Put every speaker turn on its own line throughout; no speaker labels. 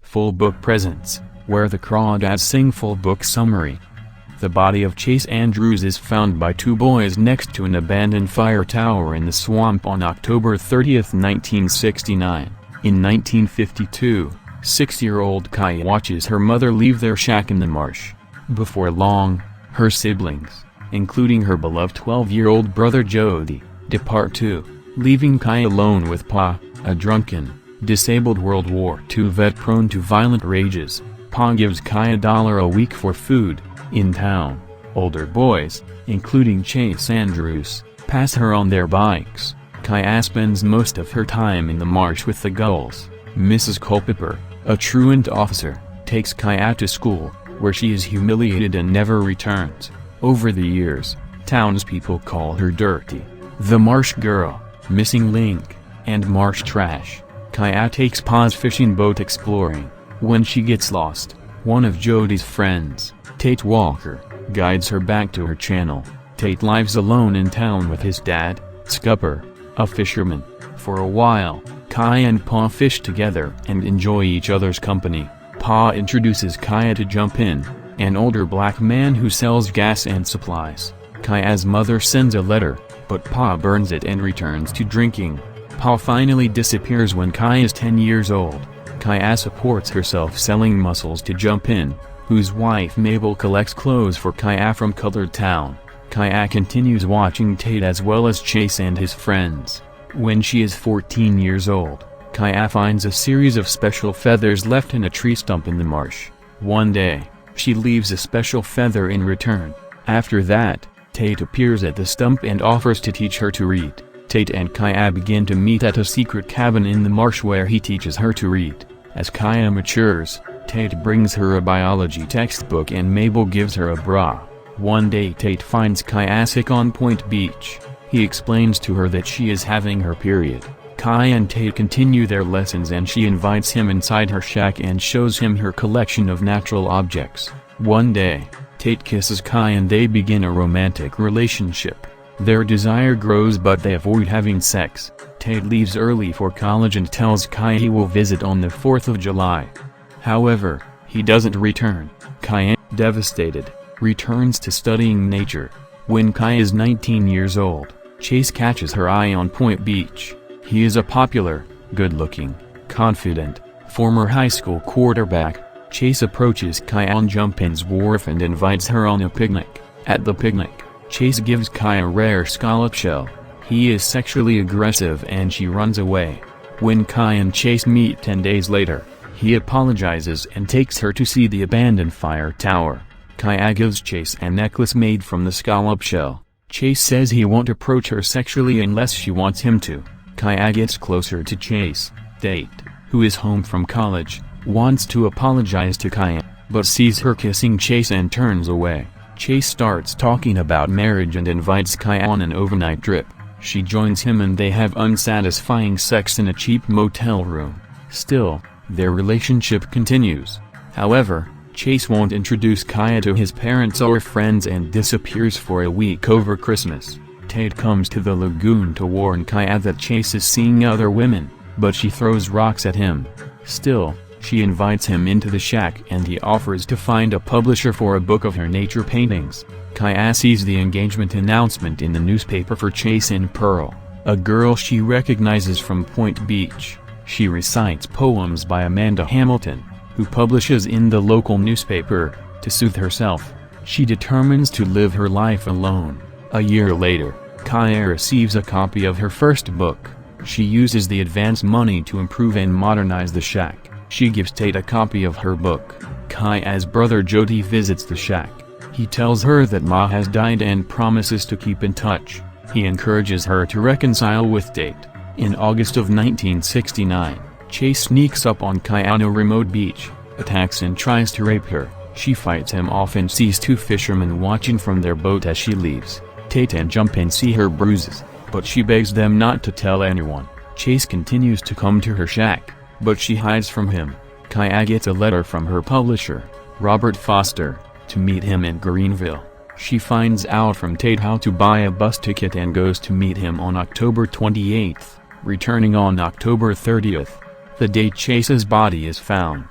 Full Book Presents, where the Crawdads sing full book summary. The body of Chase Andrews is found by two boys next to an abandoned fire tower in the swamp on October 30, 1969. In 1952, 6-year-old Kaya watches her mother leave their shack in the marsh. Before long, her siblings, including her beloved 12-year-old brother Jody, depart too, leaving Kaya alone with Pa, a drunken, disabled World War II vet prone to violent rages. Pa gives Kaya $1 a week for food. In town, older boys, including Chase Andrews, pass her on their bikes. Kaya spends most of her time in the marsh with the gulls. Mrs. Culpeper, a truant officer, takes Kaya to school, where she is humiliated and never returns. Over the years, townspeople call her Dirty, the Marsh Girl, Missing Link, and Marsh Trash. Kaya takes Pa's fishing boat exploring. When she gets lost, one of Jody's friends, Tate Walker, guides her back to her channel. Tate lives alone in town with his dad, Scupper, a fisherman. For a while, Kaya and Pa fish together and enjoy each other's company. Pa introduces Kaya to Jumpin, an older black man who sells gas and supplies. Kaya's mother sends a letter, but Pa burns it and returns to drinking. Pa finally disappears when Kaya is 10 years old. Kaya supports herself selling mussels to Jumpin, whose wife Mabel collects clothes for Kaya from Colored Town. Kaya continues watching Tate as well as Chase and his friends. When she is 14 years old, Kaya finds a series of special feathers left in a tree stump in the marsh. One day, she leaves a special feather in return. After that, Tate appears at the stump and offers to teach her to read. Tate and Kaya begin to meet at a secret cabin in the marsh where he teaches her to read. As Kaya matures, Tate brings her a biology textbook and Mabel gives her a bra. One day Tate finds Kaya sick on Point Beach. He explains to her that she is having her period. Kaya and Tate continue their lessons and she invites him inside her shack and shows him her collection of natural objects. One day, Tate kisses Kaya and they begin a romantic relationship. Their desire grows but they avoid having sex. Tate leaves early for college and tells Kaya he will visit on the 4th of July. However, he doesn't return. Kaya, devastated, returns to studying nature. When Kaya is 19 years old, Chase catches her eye on Point Beach. He is a popular, good-looking, confident, former high school quarterback. Chase approaches Kaya on Jumpin's wharf and invites her on a picnic. At the picnic, Chase gives Kaya a rare scallop shell. He is sexually aggressive and she runs away. When Kaya and Chase meet 10 days later, he apologizes and takes her to see the abandoned fire tower. Kaya gives Chase a necklace made from the scallop shell. Chase says he won't approach her sexually unless she wants him to. Kaya gets closer to Chase. Tate, who is home from college, wants to apologize to Kaya, but sees her kissing Chase and turns away. Chase starts talking about marriage and invites Kaya on an overnight trip. She joins him and they have unsatisfying sex in a cheap motel room. Still, their relationship continues. However, Chase won't introduce Kaya to his parents or friends and disappears for a week over Christmas. Tate comes to the lagoon to warn Kaya that Chase is seeing other women, but she throws rocks at him. Still, she invites him into the shack and he offers to find a publisher for a book of her nature paintings. Kaya sees the engagement announcement in the newspaper for Chase and Pearl, a girl she recognizes from Point Beach. She recites poems by Amanda Hamilton, who publishes in the local newspaper. To soothe herself, she determines to live her life alone. A year later, Kaya receives a copy of her first book. She uses the advance money to improve and modernize the shack. She gives Tate a copy of her book. Kaya's brother Jody visits the shack. He tells her that Ma has died and promises to keep in touch. He encourages her to reconcile with Tate. In August of 1969, Chase sneaks up on Kaya on a remote beach, attacks and tries to rape her. She fights him off and sees two fishermen watching from their boat as she leaves. Tate and Jumpin see her bruises, but she begs them not to tell anyone. Chase continues to come to her shack, but she hides from him. Kaya gets a letter from her publisher, Robert Foster, to meet him in Greenville. She finds out from Tate how to buy a bus ticket and goes to meet him on October 28th, returning on October 30th, the day Chase's body is found.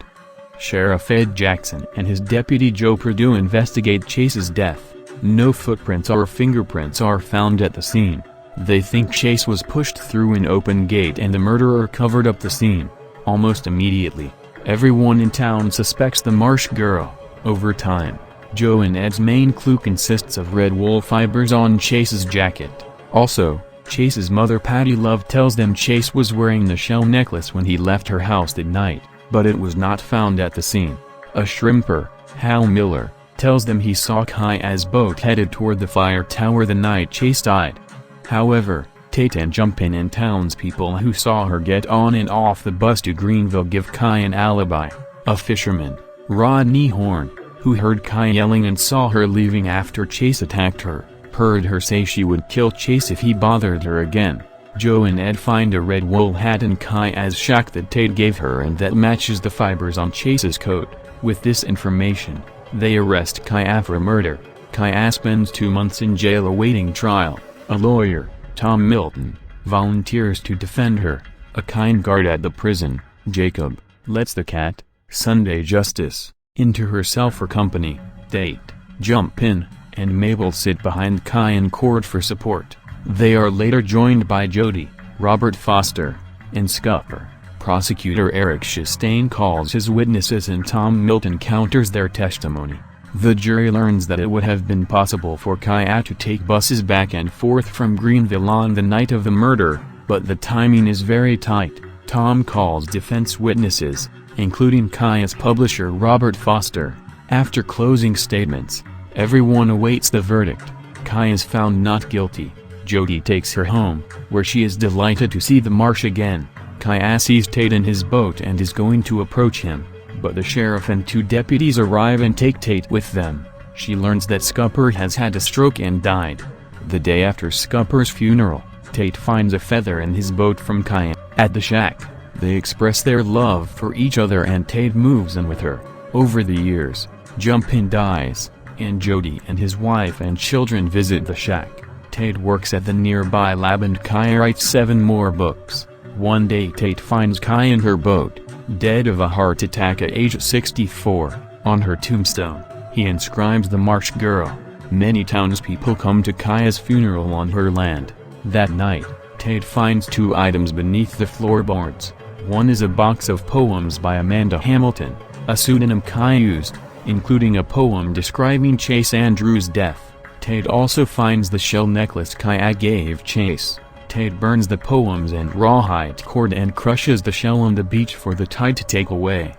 Sheriff Ed Jackson and his deputy Joe Perdue investigate Chase's death. No footprints or fingerprints are found at the scene. They think Chase was pushed through an open gate and the murderer covered up the scene. Almost immediately, everyone in town suspects the Marsh girl. Over time, Joe and Ed's main clue consists of red wool fibers on Chase's jacket. Also, Chase's mother Patty Love tells them Chase was wearing the shell necklace when he left her house that night, but it was not found at the scene. A shrimper, Hal Miller, tells them he saw Kaya's boat headed toward the fire tower the night Chase died. However, Tate and Jumpin and townspeople who saw her get on and off the bus to Greenville give Kaya an alibi. A fisherman, Rodney Horn, who heard Kaya yelling and saw her leaving after Chase attacked her, heard her say she would kill Chase if he bothered her again. Joe and Ed find a red wool hat in Kaya's shack that Tate gave her and that matches the fibers on Chase's coat. With this information, they arrest Kaya for murder. Kaya spends 2 months in jail awaiting trial. A lawyer, Tom Milton, volunteers to defend her. A kind guard at the prison, Jacob, lets the cat, Sunday Justice, into her cell for company. Tate, Jumpin, and Mabel sit behind Kaya in court for support. They are later joined by Jody, Robert Foster, and Scupper. Prosecutor Eric Chastain calls his witnesses and Tom Milton counters their testimony. The jury learns that it would have been possible for Kaya to take buses back and forth from Greenville on the night of the murder, but the timing is very tight. Tom calls defense witnesses, including Kaya's publisher Robert Foster. After closing statements, everyone awaits the verdict. Kaya is found not guilty. Jody takes her home, where she is delighted to see the Marsh again. Kaya sees Tate in his boat and is going to approach him, but the sheriff and 2 deputies arrive and take Tate with them. She learns that Scupper has had a stroke and died. The day after Scupper's funeral, Tate finds a feather in his boat from Kaya. At the shack, they express their love for each other and Tate moves in with her. Over the years, Jumpin dies, and Jody and his wife and children visit the shack. Tate works at the nearby lab and Kaya writes 7 more books. One day Tate finds Kaya in her boat, dead of a heart attack at age 64. On her tombstone, he inscribes the Marsh girl. Many townspeople come to Kaya's funeral on her land. That night, Tate finds 2 items beneath the floorboards. One is a box of poems by Amanda Hamilton, a pseudonym Kaya used, including a poem describing Chase Andrews' death. Tate also finds the shell necklace Kaya gave Chase. Tate burns the poems and rawhide cord and crushes the shell on the beach for the tide to take away.